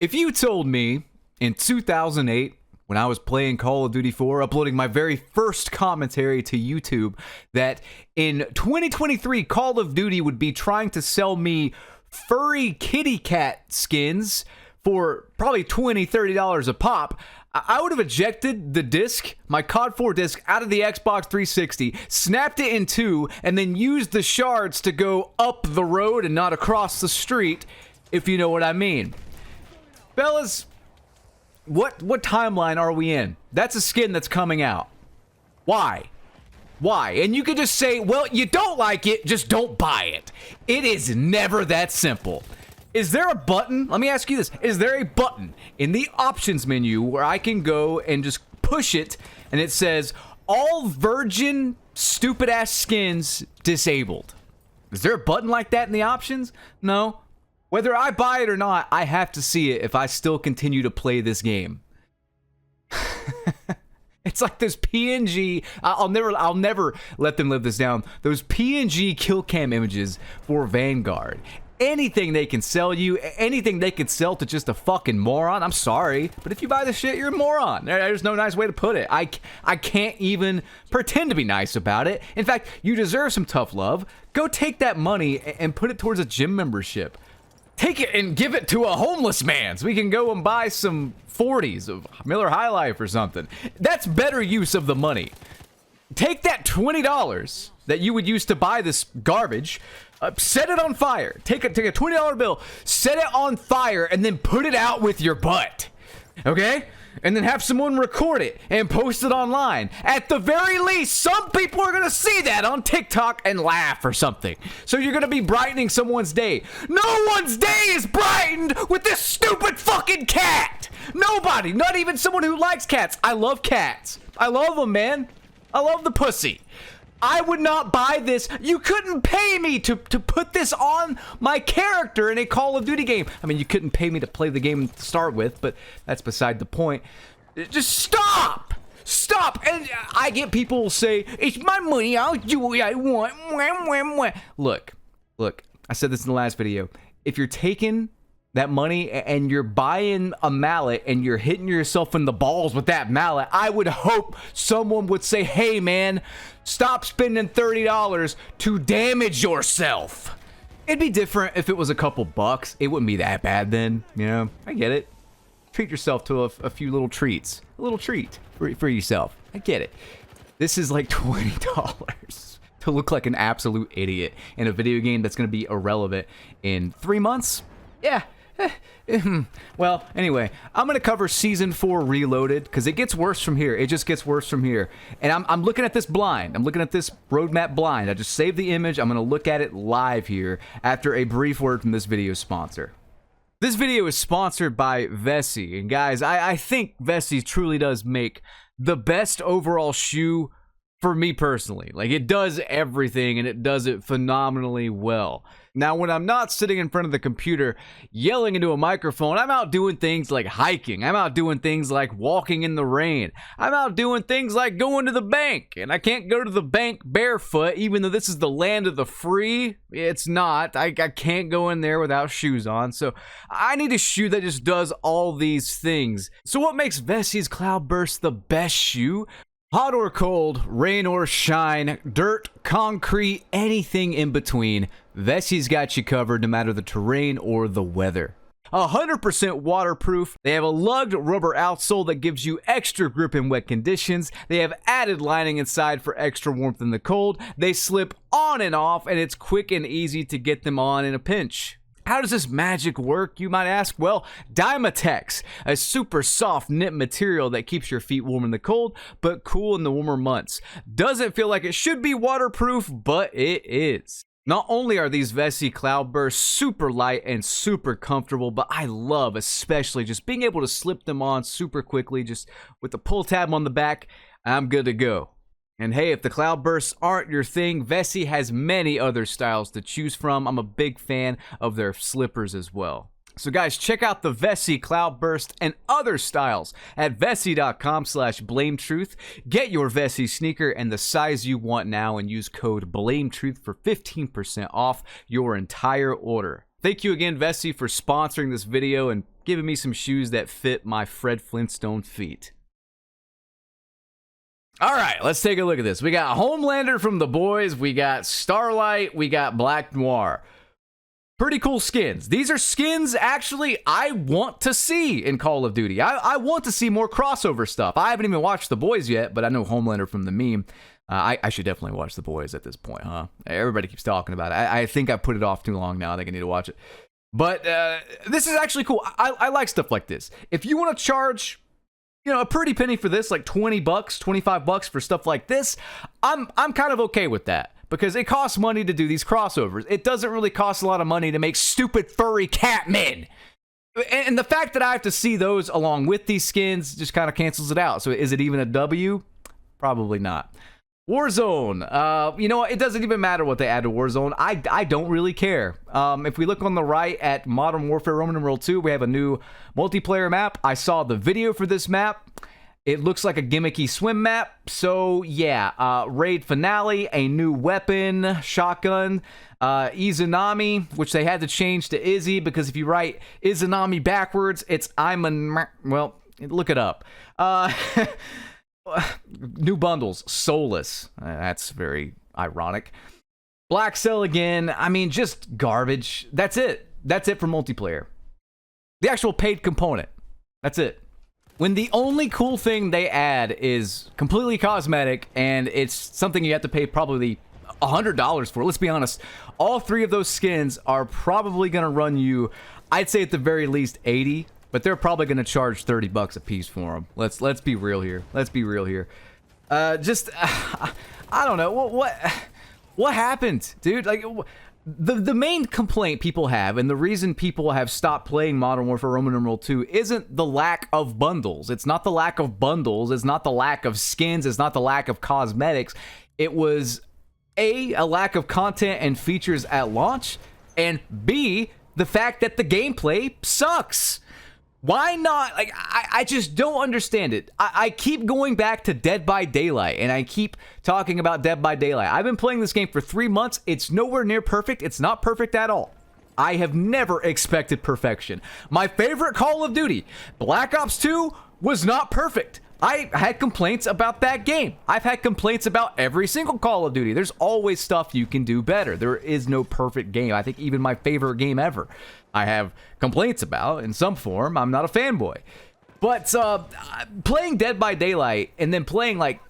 If you told me in 2008, when I was playing Call of Duty 4, uploading my very first commentary to YouTube, that in 2023, Call of Duty would be trying to sell me furry kitty cat skins for probably $20, $30 a pop, I would have ejected the disc, my COD 4 disc, out of the Xbox 360, snapped it in two, and then used the shards to go up the road and not across the street, if you know what I mean. Fellas, what timeline are we in? That's a skin that's coming out. Why? Why? And you could just say, well, you don't like it, just don't buy it. It is never that simple. Is there a button? Let me ask you this. Is there a button in the options menu where I can go and just push it and it says, all virgin stupid ass skins disabled? Is there a button like that in the options? No. Whether I buy it or not, I have to see it if I still continue to play this game. It's like those PNG, I'll never let them live this down. Those PNG kill cam images for Vanguard. Anything they can sell you, anything they can sell to just a fucking moron, I'm sorry, but if you buy the shit, you're a moron. There's no nice way to put it. I can't even pretend to be nice about it. In fact, you deserve some tough love. Go take that money and put it towards a gym membership. Take it and give it to a homeless man so we can go and buy some 40s of Miller High Life or something. That's better use of the money. Take that $20 that you would use to buy this garbage, set it on fire. Take a $20 bill, set it on fire, and then put it out with your butt. Okay? And then have someone record it and post it online. At the very least, some people are going to see that on TikTok and laugh or something. So you're going to be brightening someone's day. No one's day is brightened with this stupid fucking cat. Nobody, not even someone who likes cats. I love cats. I love them, man. I love the pussy. I would not buy this. You couldn't pay me to put this on my character in a Call of Duty game. I mean, you couldn't pay me to play the game to start with, but that's beside the point. Just stop! Stop! And I get people say, it's my money, I'll do what I want. Look, I said this in the last video. If you're taking that money and you're buying a mallet and you're hitting yourself in the balls with that mallet, I would hope someone would say, hey man, stop spending $30 to damage yourself. It'd be different if it was a couple bucks. It wouldn't be that bad then, you know? I get it. Treat yourself to a few little treats. A little treat for yourself. I get it. This is like $20 to look like an absolute idiot in a video game that's going to be irrelevant in 3 months. Yeah. Well, anyway, I'm going to cover Season 4 Reloaded, because it gets worse from here. It just gets worse from here. And I'm looking at this blind. I'm looking at this roadmap blind. I just saved the image. I'm going to look at it live here after a brief word from this video sponsor. This video is sponsored by Vessi. And guys, I think Vessi truly does make the best overall shoe for me personally. Like, it does everything, and it does it phenomenally well. Now, when I'm not sitting in front of the computer yelling into a microphone, I'm out doing things like hiking. I'm out doing things like walking in the rain. I'm out doing things like going to the bank. And I can't go to the bank barefoot, even though this is the land of the free. It's not. I can't go in there without shoes on. So I need a shoe that just does all these things. So what makes Vessi's Cloudburst the best shoe? Hot or cold, rain or shine, dirt, concrete, anything in between, Vessi's got you covered no matter the terrain or the weather. 100% waterproof, they have a lugged rubber outsole that gives you extra grip in wet conditions, they have added lining inside for extra warmth in the cold, they slip on and off, and it's quick and easy to get them on in a pinch. How does this magic work, you might ask? Well, Dymatex, a super soft knit material that keeps your feet warm in the cold, but cool in the warmer months. Doesn't feel like it should be waterproof, but it is. Not only are these Vessi Cloudbursts super light and super comfortable, but I love especially just being able to slip them on super quickly, just with the pull tab on the back, I'm good to go. And hey, if the Cloudbursts aren't your thing, Vessi has many other styles to choose from. I'm a big fan of their slippers as well. So guys, check out the Vessi Cloudburst and other styles at vessi.com/blametruth. Get your Vessi sneaker and the size you want now and use code BLAMETRUTH for 15% off your entire order. Thank you again, Vessi, for sponsoring this video and giving me some shoes that fit my Fred Flintstone feet. All right, let's take a look at this. We got Homelander from The Boys. We got Starlight. We got Black Noir. Pretty cool skins. These are skins, actually, I want to see in Call of Duty. I want to see more crossover stuff. I haven't even watched The Boys yet, but I know Homelander from the meme. I should definitely watch The Boys at this point, huh? Everybody keeps talking about it. I think I put it off too long now. I think I need to watch it. But this is actually cool. I like stuff like this. If you want to charge, you know, a pretty penny for this, like $20, $25 for stuff like this, I'm kind of okay with that. Because it costs money to do these crossovers. It doesn't really cost a lot of money to make stupid furry cat men. And the fact that I have to see those along with these skins just kind of cancels it out. So is it even a W? Probably not. Warzone. You know what? It doesn't even matter what they add to Warzone. I don't really care. If we look on the right at Modern Warfare Roman numeral 2, we have a new multiplayer map. I saw the video for this map. It looks like a gimmicky swim map. So yeah, raid finale, a new weapon, shotgun, Izanami, which they had to change to Izzy because if you write Izanami backwards, it's well, look it up. New bundles, Soulless. That's very ironic. Black Cell again. I mean, just garbage. That's it. That's it for multiplayer. The actual paid component. That's it. When the only cool thing they add is completely cosmetic and it's something you have to pay probably $100 for. Let's be honest. All three of those skins are probably going to run you, I'd say at the very least 80, but they're probably going to charge $30 a piece for them. Let's be real here. Let's be real here. I don't know. What happened, dude? Like, the main complaint people have, and the reason people have stopped playing Modern Warfare Roman numeral 2 isn't the lack of bundles. It's not the lack of bundles. It's not the lack of skins. It's not the lack of cosmetics. It was A, a lack of content and features at launch, and B, the fact that the gameplay sucks. Why not? Like, I just don't understand it. I keep going back to Dead by Daylight, and I keep talking about Dead by Daylight. I've been playing this game for 3 months. It's nowhere near perfect. It's not perfect at all. I have never expected perfection. My favorite Call of Duty, Black Ops 2, was not perfect. I had complaints about that game. I've had complaints about every single Call of Duty. There's always stuff you can do better. There is no perfect game. I think even my favorite game ever, I have complaints about in some form. I'm not a fanboy. But playing Dead by Daylight and then playing like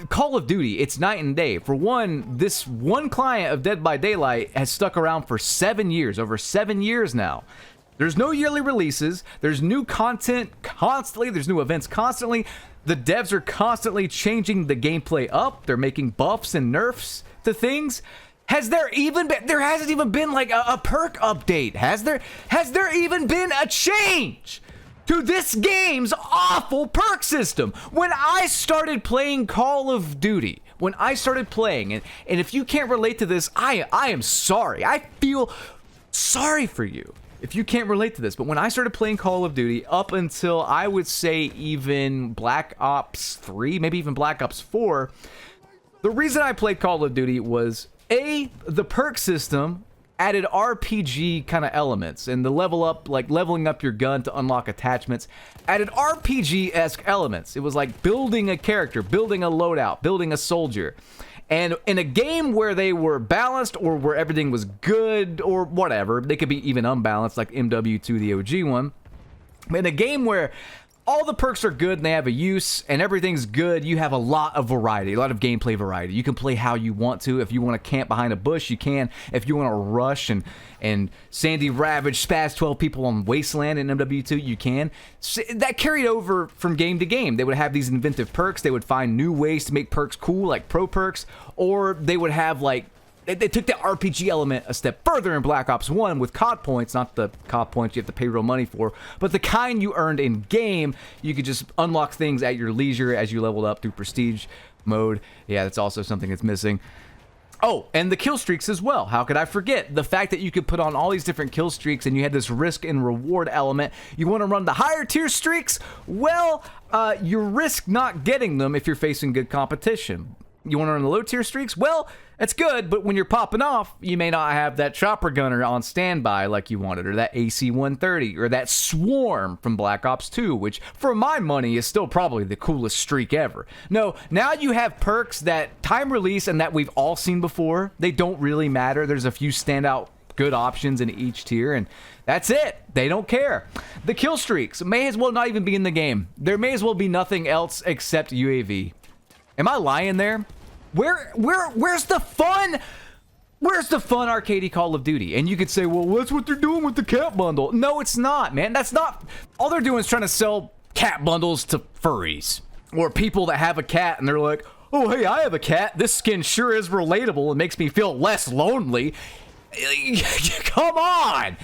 Call of Duty, it's night and day. For one, this one client of Dead by Daylight has stuck around for 7 years, over 7 years now. There's no yearly releases. There's new content constantly. There's new events constantly. The devs are constantly changing the gameplay up. They're making buffs and nerfs to things. Has there even been, there hasn't even been like a perk update, has there? Has there even been a change to this game's awful perk system? When I started playing Call of Duty, when I started playing, and if you can't relate to this, I am sorry. I feel sorry for you if you can't relate to this, but when I started playing Call of Duty up until I would say even Black Ops 3, maybe even Black Ops 4, the reason I played Call of Duty was A, the perk system added RPG kind of elements, and the level up, like leveling up your gun to unlock attachments, added RPG-esque elements. It was like building a character, building a loadout, building a soldier. And in a game where they were balanced or where everything was good or whatever, they could be even unbalanced like MW2, the OG one. But in a game where all the perks are good and they have a use and everything's good, you have a lot of variety, a lot of gameplay variety. You can play how you want to. If you want to camp behind a bush, you can. If you want to rush and Sandy Ravage spaz 12 people on Wasteland in MW2, you can. So that carried over from game to game. They would have these inventive perks. They would find new ways to make perks cool, like pro perks, or they would have like, they took the RPG element a step further in Black Ops 1 with COD points, not the COD points you have to pay real money for, but the kind you earned in game. You could just unlock things at your leisure as you leveled up through prestige mode. Yeah, that's also something that's missing. Oh, and the kill streaks as well. How could I forget? The fact that you could put on all these different kill streaks and you had this risk and reward element. You want to run the higher tier streaks? Well, you risk not getting them if you're facing good competition. You want to earn the low tier streaks? Well, that's good, but when you're popping off, you may not have that chopper gunner on standby like you wanted, or that AC-130, or that swarm from Black Ops 2, which for my money is still probably the coolest streak ever. No, now you have perks that time release and that we've all seen before. They don't really matter. There's a few standout good options in each tier, and that's it. They don't care. The kill streaks may as well not even be in the game. There may as well be nothing else except UAV. Am I lying there? Where's the fun? Where's the fun arcadey Call of Duty? And you could say, well, that's what they're doing with the cat bundle. No, it's not, man. That's not. All they're doing is trying to sell cat bundles to furries or people that have a cat and they're like, oh, hey, I have a cat. This skin sure is relatable. It makes me feel less lonely. Come on.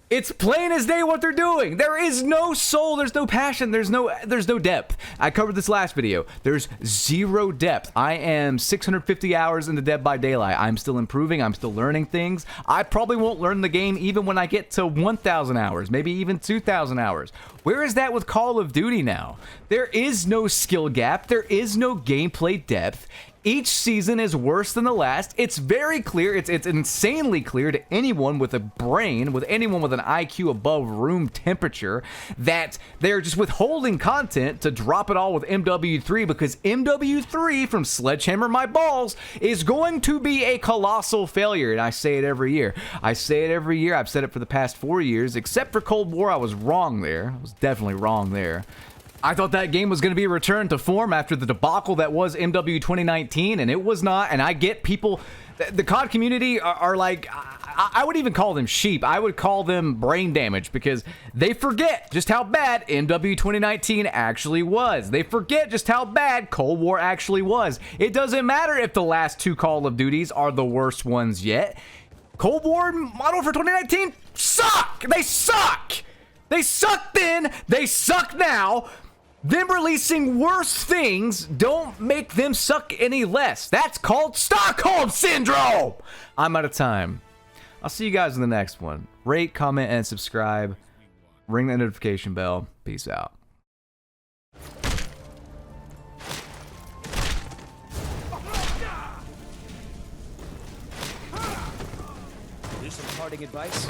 It's plain as day what they're doing. There is no soul, there's no passion, there's no depth. I covered this last video. There's zero depth. I am 650 hours into Dead by Daylight. I'm still improving, I'm still learning things. I probably won't learn the game even when I get to 1,000 hours, maybe even 2,000 hours. Where is that with Call of Duty now? There is no skill gap, there is no gameplay depth. Each season is worse than the last. It's very clear, it's insanely clear to anyone with a brain, with anyone with an IQ above room temperature, that they're just withholding content to drop it all with MW3 because MW3 from Sledgehammer My Balls is going to be a colossal failure. And I say it every year. I say it every year. I've said it for the past 4 years. Except for Cold War, I was wrong there. I was definitely wrong there. I thought that game was going to be a return to form after the debacle that was MW 2019, and it was not. And I get people, the COD community are like, I would even call them sheep. I would call them brain damage because they forget just how bad MW 2019 actually was. They forget just how bad Cold War actually was. It doesn't matter if the last 2 Call of Duties are the worst ones yet. Cold War Modern Warfare 2019 suck! They suck! They suck then, they suck now. Them releasing worse things don't make them suck any less. That's called Stockholm Syndrome! I'm out of time. I'll see you guys in the next one. Rate, comment, and subscribe. Ring that notification bell. Peace out. Here's some parting advice.